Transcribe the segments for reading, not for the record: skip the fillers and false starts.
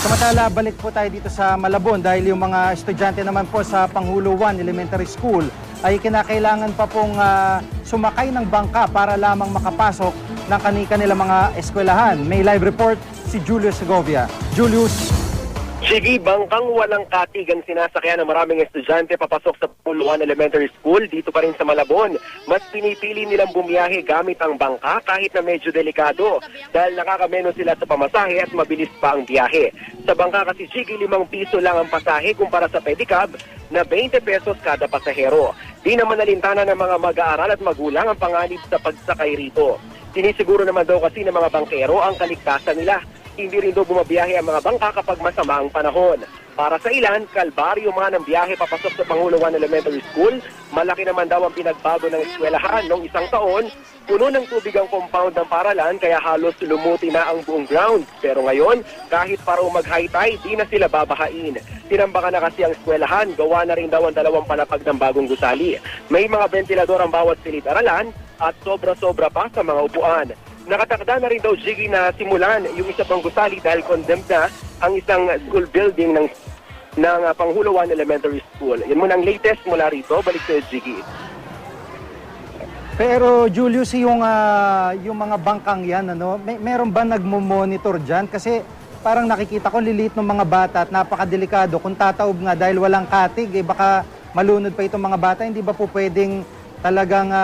Samantala, balik po tayo dito sa Malabon dahil yung mga estudyante naman po sa Pangulo 1 Elementary School ay kinakailangan pa pong sumakay ng bangka para lamang makapasok ng kanilang mga eskwelahan. May live report si Julius Segovia. Julius. Sige, bangkang walang katig ang sinasakyan ng maraming estudyante papasok sa Pangulo 1 Elementary School dito pa rin sa Malabon. Mas pinipili nilang bumiyahe gamit ang bangka kahit na medyo delikado dahil nakakameno sila sa pamasahe at mabilis pa ang biyahe. Sa bangka kasi sige, 5 piso lang ang pasahe kumpara sa pedicab na 20 pesos kada pasahero. Di naman nalintana ng mga mag-aaral at magulang ang panganib sa pagsakay rito. Sinisiguro naman daw kasi ng mga bangkero ang kaligtasan nila. Hindi rin daw bumabiyahe ang mga bangka kapag masama ang panahon. Para sa ilan, kalbaryo man ang biyahe papasok sa Pangulo 1 Elementary School. Malaki naman daw ang pinagbago ng eskwelahan noong isang taon. Puno ng tubig ang compound ng paralan kaya halos lumuti na ang buong ground. Pero ngayon, kahit para mag-high tide, di na sila babahain. Tinambakan na kasi ang eskwelahan, gawa na rin daw ang 2 palapag ng bagong gusali. May mga ventilador ang bawat silid-aralan at sobra-sobra pa sa mga upuan. Nakatakda na rin daw, Jiggy, na simulan yung isa pang gusali dahil condemned na ang isang school building ng Pangulo 1 Elementary School. Yan muna ang latest mula rito. Balik sa Jiggy. Pero Julius, yung mga bangkang yan, meron ba nagmo-monitor dyan? Kasi parang nakikita ko liliit ng mga bata at napakadelikado. Kung tataob nga dahil walang katig, baka malunod pa itong mga bata. Hindi ba po pwedeng talagang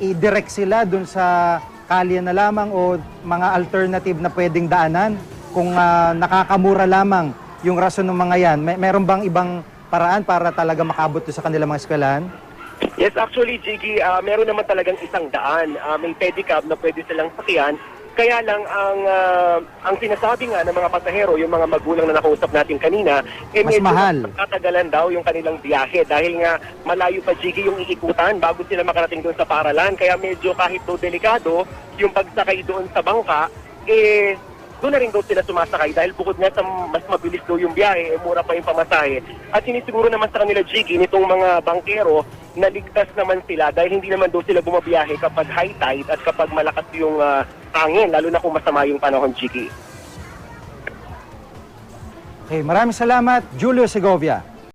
i-direct sila dun sa kalye na lamang o mga alternative na pwedeng daanan kung nakakamura lamang yung rason ng mga yan? Meron bang ibang paraan para talaga makabot sa kanilang mga eskwelahan? Yes, actually, Jiggy, meron naman talagang isang daan. May pedicab na pwede silang sakyan. Kaya lang ang sinasabi nga ng mga pasahero, yung mga magulang na nakausap natin kanina, mas medyo mahal. Katagalan daw yung kanilang biyahe dahil nga malayo pa, Jiggy, yung iikutan bago sila makarating doon sa paralan. Kaya medyo kahit daw delikado, yung pagsakay doon sa bangka, doon na rin daw sila sumasakay dahil bukod nga sa mas mabilis daw yung biyahe, mura pa yung pamasahe. At sinisiguro naman sa kanila, Jiggy, nitong mga bangkero, naligtas naman sila dahil hindi naman daw sila bumabiyahe kapag high tide at kapag malakas yung hangin, lalo na kung masama yung panahon, Jiggy. Okay, maraming salamat, Julio Segovia.